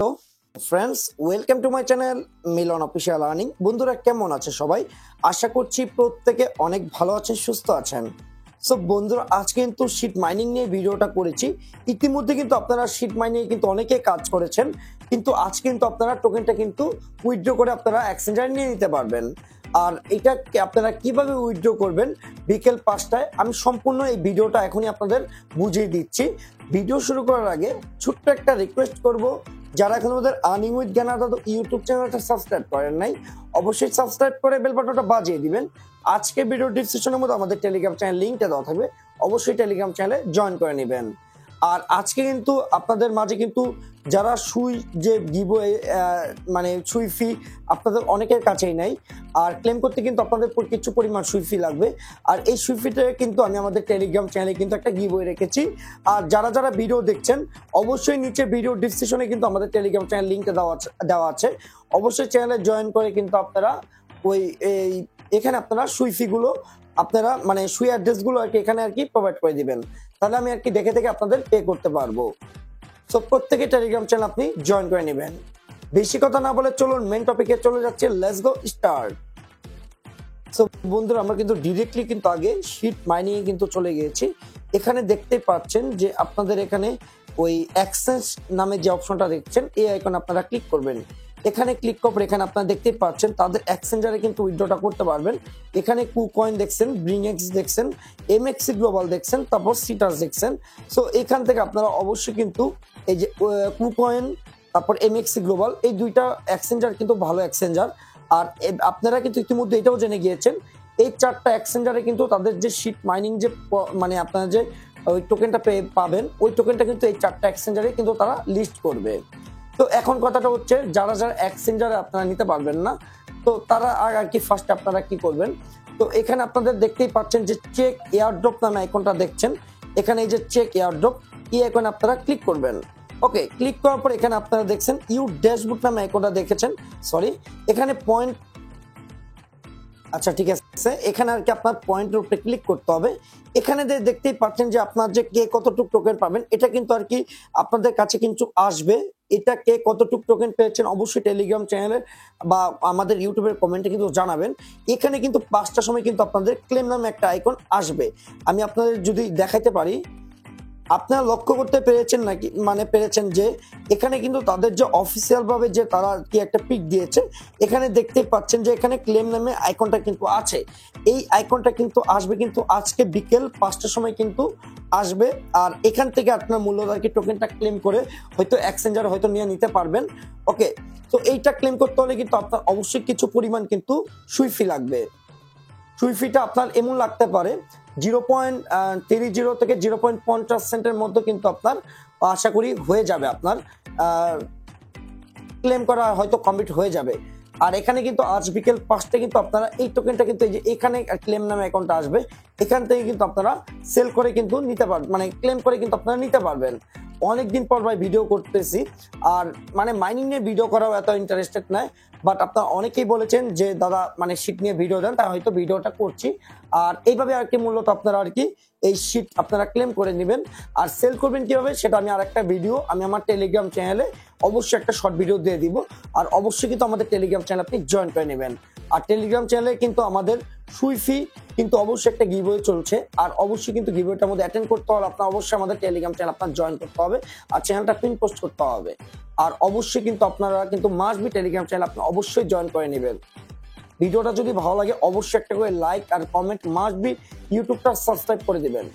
Hello friends, welcome to my channel Milan official earning. বন্ধুরা কেমন আছে সবাই? আশা করছি প্রত্যেকে অনেক ভালো আছেন, সুস্থ আছেন। সো বন্ধুরা, আজ কিন্তু শিট মাইনিং নিয়ে ভিডিওটা করেছি। ইতিমধ্যে কিন্তু আপনারা শিট মাইনিং কিন্তু অনেকে কাজ করেছেন, কিন্তু আজ কিন্তু আপনারা টোকেনটা কিন্তু উইথড্র করে আপনারা এক্সচেঞ্জারে নিয়ে নিতে পারবেন। আর এটা আপনারা কিভাবে উইথড্র করবেন বিকেল 5টায় আমি সম্পূর্ণ এই ভিডিওটা এখনই আপনাদের বুঝিয়ে দিচ্ছি। ভিডিও শুরু করার আগে ছোট্ট একটা রিকোয়েস্ট করব, যারা এখন আমাদের আর্নিং উইথ জ্ঞানাদা ইউটিউব চ্যানেলটা সাবস্ক্রাইব করেন নাই, অবশ্যই সাবস্ক্রাইব করে বেল বাটনটা বাজিয়ে দিবেন। আজকে ভিডিও ডিসক্রিপশনের মধ্যে আমাদের টেলিগ্রাম চ্যানেল লিঙ্কটা দেওয়া থাকবে, অবশ্যই টেলিগ্রাম চ্যানেলে জয়েন করে নেবেন। আর আজকে কিন্তু আপনাদের মাঝে কিন্তু যারা সুই যে গিভওয়ে মানে সুই ফি আপনাদের অনেকের কাছেই নাই, আর ক্লেম করতে কিন্তু আপনাদের কিছু পরিমাণ সুই ফি লাগবে। আর এই সুই ফিটা কিন্তু আমি আমাদের টেলিগ্রাম চ্যানেলে কিন্তু একটা গিভওয়ে রেখেছি। আর যারা যারা ভিডিও দেখছেন অবশ্যই নিচে ভিডিও ডিসক্রিপশনে কিন্তু আমাদের টেলিগ্রাম চ্যানেল লিঙ্কটা দেওয়া আছে, অবশ্যই চ্যানেলে জয়েন করে কিন্তু আপনারা ওই এখানে আপনারা সুই ফিগুলো আপনারা মানে সুই অ্যাড্রেসগুলো আর কি এখানে আর কি প্রোভাইড করে দিবেন, তাহলে আমি আর কি দেখে দেখে আপনাদের পে করতে পারবো। সো প্রত্যেকে টেলিগ্রাম চ্যানেল আপনি জয়েন করে নেবেন। বেশি কথা না বলে চলুন মেন টপিকে চলে যাচ্ছে, লেটস গো স্টার্ট। সো বন্ধুরা, আমরা কিন্তু ডিরেক্টলি কিন্তু আগে শিট মাইনিং এ কিন্তু চলে গিয়েছি। এখানে দেখতে পাচ্ছেন যে আপনাদের এখানে ওই এক্সচেঞ্জ নামে যে অপশনটা দেখছেন এই আইকন আপনারা ক্লিক করবেন। এখানে ক্লিক করে এখানে আপনারা দেখতে পাচ্ছেন তাদের এক্সচেঞ্জারে কিন্তু উইথড্রটা করতে পারবেন। এখানে কুকয়েন দেখছেন, ব্রিংএক্স দেখছেন, এমএক্সি গ্লোবাল দেখছেন, তারপর সিটাস দেখছেন। সো এখান থেকে আপনারা অবশ্যই কিন্তু এই যে কুকয়েন তারপর এমএক্সি গ্লোবাল এই দুইটা এক্সচেঞ্জার কিন্তু ভালো এক্সচেঞ্জার। আর আপনারা কিন্তু ইতিমধ্যে এটাও জেনে গিয়েছেন এই চারটা এক্সচেঞ্জারে কিন্তু তাদের যে শিট মাইনিং যে মানে আপনারা যে ওই টোকেনটা পাবেন ওই টোকেনটা কিন্তু এই চারটা এক্সচেঞ্জারে কিন্তু তারা লিস্ট করবে। তো এখন কথাটা হচ্ছে যারা যারা এক্সচেঞ্জারে আপনারা নিতে পারবেন না, তো তারা আর কি ফার্স্ট আপনারা কি করবেন, তো এখানে আপনাদের দেখতেই পাচ্ছেন যে চেক এয়ারড্রপ নামে আইকনটা দেখছেন। এখানে এই যে চেক এয়ারড্রপ এই আইকনে আপনারা ক্লিক করবেন। ওকে, ক্লিক করার পর এখানে আপনারা দেখছেন ইউ ড্যাশবোর্ড নামে আইকনটা দেখেছেন, সরি এখানে পয়েন্ট, আচ্ছা ঠিক আছে, এখানে আর কি আপনার পয়েন্টের উপরে ক্লিক করতে হবে। এখানে দেখতেই পাচ্ছেন যে আপনার যে কে কতটুক টোকেন পাবেন এটা কিন্তু আর কি আপনাদের কাছে কিন্তু আসবে। এটা কে কতটুক টোকেন পেয়েছেন অবশ্যই টেলিগ্রাম চ্যানেলে বা আমাদের ইউটিউবের কমেন্টে কিন্তু জানাবেন। এখানে কিন্তু 5টার সময় কিন্তু আপনাদের ক্লেম নামে একটা আইকন আসবে। আমি আপনাদের যদি দেখাইতে পারি, আপনারা লক্ষ্য করতে পেরেছেন নাকি, মানে পেরেছেন যে এখানে কিন্তু তাদের যে অফিসিয়াল ভাবে যে তারা কি একটা পিক দিয়েছে, এখানে দেখতে পাচ্ছেন যে এখানে ক্লেম নামে আইকনটা কিন্তু আছে। এই আইকনটা কিন্তু আসবে কিন্তু আজকে বিকেল 5টার সময় কিন্তু আসবে। আর এখান থেকে আপনার মূল্যদার কি টোকেনটা ক্লেম করে হয়তো এক্সচেঞ্জার হয়তো নিয়ে নিতে পারবেন। ওকে, তো এইটা ক্লেম করতে হলে কিন্তু আপনার অবশ্যই কিছু পরিমাণ কিন্তু সুই ফি লাগবে। সুই ফিটা আপনার এমন লাগতে পারে 0.30 থেকে 0.50 সেন্টের মধ্যে কিন্তু আপনার আশা করি হয়ে যাবে, আপনার ক্লেম করা হয়তো কমপ্লিট হয়ে যাবে। আর এখানে কিন্তু আজ বিকেল 5টায় কিন্তু আপনারা এই টোকেনটা কিন্তু এই যে এখানে ক্লেম নামে অ্যাকাউন্টটা আসবে, এখান থেকে কিন্তু আপনারা সেল করে কিন্তু নিতে পারবেন, মানে ক্লেম করে কিন্তু আপনারা নিতে পারবেন। অনেকদিন পর ভাই ভিডিও করতেছি, আর মানে মাইনিং নিয়ে ভিডিও করাও এত ইন্টারেস্টেড নয়, বাট আপনারা অনেকেই বলেছেন যে দাদা মানে শিট নিয়ে ভিডিও দেন, তাই হয়তো ভিডিওটা করছি। আর এইভাবে আর কি মূলত আপনারা আর কি এই শিট আপনারা ক্লেম করে নেবেন। আর সেল করবেন কিভাবে সেটা আমি আর একটা ভিডিও আমি আমার টেলিগ্রাম চ্যানেলে অবশ্যই একটা শর্ট ভিডিও দিয়ে দিব। আর অবশ্যই কিন্তু আমাদের টেলিগ্রাম চ্যানেল আপনি জয়েন করে নেবেন। আর টেলিগ্রাম চ্যানেলে কিন্তু আমাদের সুই ফি কিন্তু অবশ্যই একটা গিভওয়ে চলছে, আর অবশ্যই কিন্তু গিভওয়েটার মধ্যে অ্যাটেন্ড করতে হলে আপনার অবশ্যই আমাদের টেলিগ্রাম চ্যানেল আপনার জয়েন করতে হবে আর চ্যানেলটা পিন পোস্ট করতে হবে। আর অবশ্যই কিন্তু আপনারা কিন্তু মাস্ট বি টেলিগ্রাম চ্যানেল আপনি অবশ্যই জয়েন করে নেবেন। ভিডিওটা যদি ভালো লাগে অবশ্যই একটা করে লাইক আর কমেন্ট, মাস্ট বি ইউটিউবটা সাবস্ক্রাইব করে দিবেন।